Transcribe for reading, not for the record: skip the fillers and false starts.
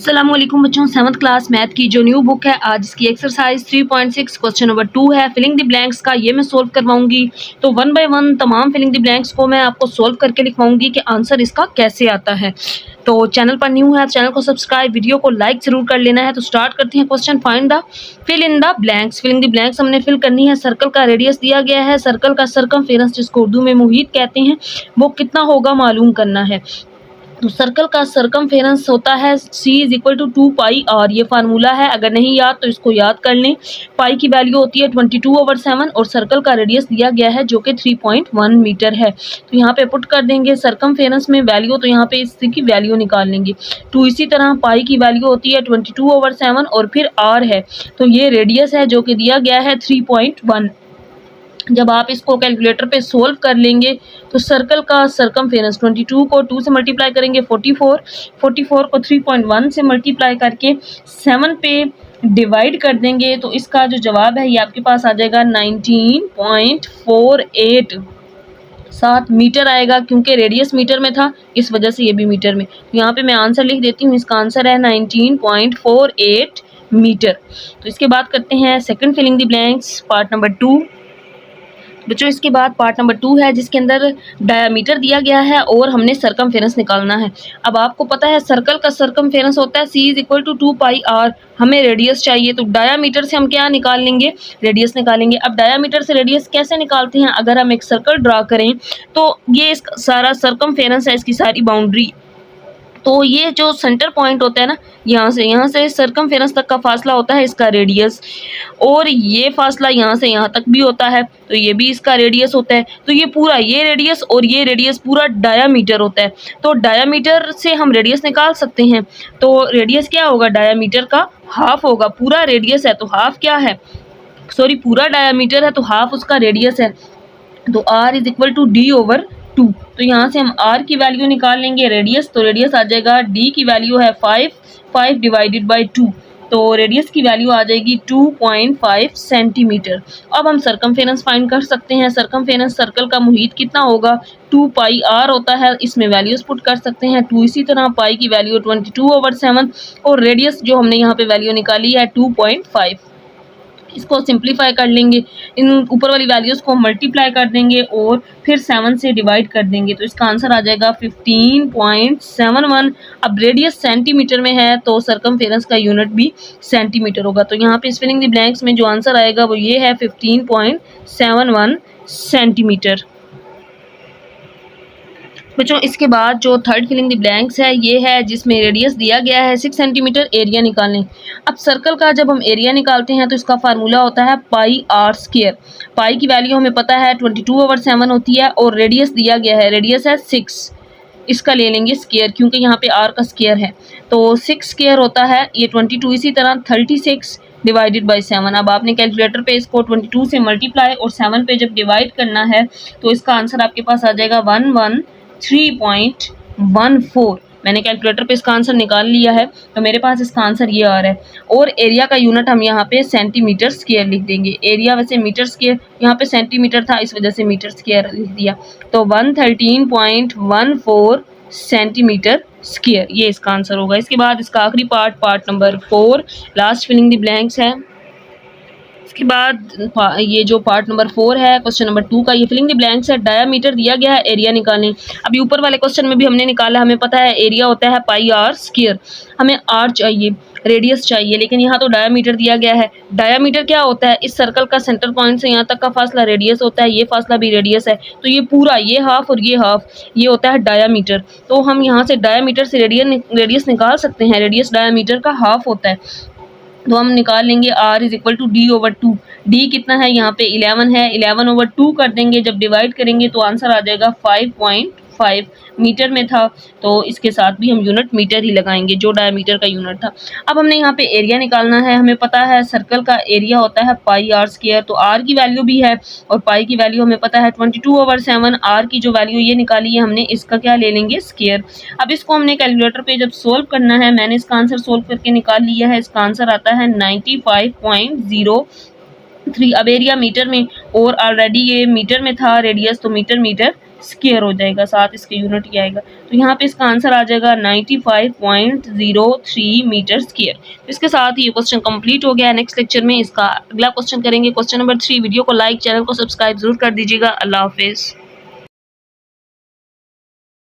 अस्सलाम वालेकुम बच्चों, 7th क्लास मैथ की जो न्यू बुक है, आज इसकी एक्सरसाइज 3.6 क्वेश्चन नंबर 2 है फिलिंग द ब्लैंक्स का। ये मैं सोल्व करवाऊंगी। तो वन बाय वन तमाम फिलिंग द ब्लैंक्स को मैं आपको सोल्व करके लिखवाऊंगी कि आंसर इसका कैसे आता है। तो चैनल पर न्यू है तो चैनल को सब्सक्राइब, वीडियो को लाइक जरूर कर लेना है। तो स्टार्ट करते हैं question. Find the fill in the blanks. Filling the blanks हमने फिल करनी है। सर्कल का रेडियस दिया गया है, सर्कल का सरकमफेरेंस जिसको उर्दू में मुहीत कहते हैं वो कितना होगा मालूम करना है। तो सर्कल का सरकमफेरेंस होता है c is equal to 2 pi r। ये फार्मूला है, अगर नहीं याद तो इसको याद कर लें। पाई की वैल्यू होती है 22/7 और सर्कल का रेडियस दिया गया है जो कि 3.1 मीटर है। तो यहाँ पे पुट कर देंगे सरकमफेरेंस में वैल्यू, तो यहाँ पे इसकी वैल्यू निकाल लेंगे 2। इसी तरह पाई की वैल्यू होती है 22/7 और फिर r है, तो ये रेडियस है जो कि दिया गया है 3.1। जब आप इसको कैलकुलेटर पे सोल्व कर लेंगे तो सर्कल का सरकमफेरेंस 22 को 2 से मल्टीप्लाई करेंगे 44 को 3.1 से मल्टीप्लाई करके 7 पे डिवाइड कर देंगे तो इसका जो जवाब है ये आपके पास आ जाएगा 19.48 7 मीटर आएगा, क्योंकि रेडियस मीटर में था इस वजह से ये भी मीटर में। तो यहाँ पे मैं आंसर लिख देती हूँ, इसका आंसर है 19.48 मीटर। तो इसके बाद करते हैं second filling the blanks, part number 2। बच्चों इसके बाद पार्ट नंबर 2 है जिसके अंदर डायामीटर दिया गया है और हमने सरकमफेरेंस निकालना है। अब आपको पता है सर्कल का सरकमफेरेंस होता है c is equal to 2 pi r। हमें रेडियस चाहिए तो डायामीटर से हम क्या निकाल लेंगे, रेडियस निकालेंगे। अब डायामीटर से रेडियस कैसे निकालते हैं, अगर हम एक सर्कल ड्रा करें तो ये इसका सारा सरकमफेरेंस है, इसकी सारी बाउंड्री। तो ये जो सेंटर पॉइंट होता है ना, यहाँ से सरकमफेरेंस तक का फासला होता है इसका रेडियस, और ये फासला यहाँ से यहाँ तक भी होता है तो ये भी इसका रेडियस होता है। तो ये पूरा ये रेडियस और ये रेडियस पूरा डायामीटर होता है। तो डायामीटर से हम रेडियस निकाल सकते हैं। तो रेडियस क्या होगा, डायामीटर का हाफ होगा। पूरा रेडियस है तो हाफ क्या है, सॉरी पूरा डायामीटर है तो हाफ उसका रेडियस है। तो r is equal to d/2। तो यहाँ से हम r की वैल्यू निकाल लेंगे रेडियस, तो रेडियस आ जाएगा d की वैल्यू है 5 डिवाइडेड बाई 2, तो रेडियस की वैल्यू आ जाएगी 2.5 सेंटीमीटर। अब हम सरकमफेरेंस फाइंड कर सकते हैं। सरकमफेरेंस सर्कल का मुहीत कितना होगा, 2 पाई r होता है, इसमें वैल्यूज पुट कर सकते हैं 2। इसी तरह पाई की वैल्यू 22/7 और रेडियस जो हमने यहाँ पे वैल्यू निकाली है 2.5। इसको सिंप्लीफाई कर लेंगे, इन ऊपर वाली वैल्यूज़ को मल्टीप्लाई कर देंगे और फिर 7 से डिवाइड कर देंगे तो इसका आंसर आ जाएगा 15.71। अब रेडियस सेंटीमीटर में है तो सरकमफेरेंस का यूनिट भी सेंटीमीटर होगा। तो यहाँ पे फिलिंग द ब्लैंक्स में जो आंसर आएगा वो ये है 15.71 सेंटीमीटर। बच्चों इसके बाद जो थर्ड फिलिंग द ब्लैंक्स है ये है जिसमें रेडियस दिया गया है 6 सेंटीमीटर, एरिया निकालें। अब सर्कल का जब हम एरिया निकालते हैं तो इसका फार्मूला होता है पाई r स्क्वायर। पाई की वैल्यू हमें पता है 22/7 होती है और रेडियस दिया गया है, रेडियस है 6, इसका ले लेंगे स्क्वायर क्योंकि यहाँ पे r का स्क्वायर है। तो 6 स्क्वायर होता है ये 22। इसी तरह 36 डिवाइडेड बाई 7। अब आपने कैलकुलेटर पे इसको 22 से मल्टीप्लाई और 7 पे जब डिवाइड करना है तो इसका आंसर आपके पास आ जाएगा 113.14। मैंने कैलकुलेटर पे इसका आंसर निकाल लिया है तो मेरे पास इसका आंसर ये आ रहा है। और एरिया का यूनिट हम यहाँ पे सेंटीमीटर स्क्वायर लिख देंगे। एरिया वैसे मीटर स्क्वायर, यहाँ पे सेंटीमीटर था इस वजह से मीटर स्क्वायर लिख दिया। तो 113.14 सेंटीमीटर स्क्वायर, ये इसका आंसर होगा। इसके बाद इसका आखिरी part number 4, last filling the blanks है। इसके बाद ये जो पार्ट नंबर 4 है क्वेश्चन नंबर 2 का, ये फिलिंग द ब्लैंक्स है। डायामीटर दिया गया है, एरिया निकालें। अभी ऊपर वाले क्वेश्चन में भी हमने निकाला, हमें पता है एरिया होता है पाई r स्क्वायर, हमें r चाहिए, रेडियस चाहिए, लेकिन यहाँ तो डायामीटर दिया गया है। डायामीटर क्या होता है, इस सर्कल का सेंटर पॉइंट से यहाँ तक का फासला रेडियस होता है, ये फासला भी रेडियस है। तो ये पूरा ये हाफ और ये हाफ ये होता है डायामीटर। तो हम यहाँ से डायामीटर से रेडियस निकाल सकते हैं, रेडियस डायामीटर का हाफ होता है। तो हम निकाल लेंगे r is equal to d/2। d कितना है, यहाँ पे 11 है, 11/2 कर देंगे, जब डिवाइड करेंगे तो आंसर आ जाएगा 5.5 मीटर में था तो इसके साथ भी हम यूनिट मीटर ही लगाएंगे जो डायमीटर का यूनिट था। अब हमने यहाँ पे एरिया निकालना है। हमें पता है सर्कल का एरिया होता है पाई r स्क्वायर, तो r की वैल्यू भी है और पाई की वैल्यू हमें पता है 22/7। r की जो वैल्यू ये निकाली है हमने, इसका क्या ले लेंगे, स्क्वायर। अब इसको हमने कैलकुलेटर पे जब सोल्व करना है, मैंने इसका आंसर सोल्व करके निकाल लिया है। इसका आंसर आता है 95.03। अब एरिया मीटर में और ऑलरेडी ये मीटर में था रेडियस, तो मीटर स्क्वायर हो जाएगा, 7 इसके यूनिट ही आएगा। तो यहाँ पे इसका आंसर आ जाएगा 95.03 मीटर स्क्वायर। तो इसके साथ ही ये क्वेश्चन कंप्लीट हो गया। नेक्स्ट लेक्चर में इसका अगला क्वेश्चन करेंगे, क्वेश्चन नंबर 3। वीडियो को लाइक, चैनल को सब्सक्राइब जरूर कर दीजिएगा। अल्लाह हाफिज़।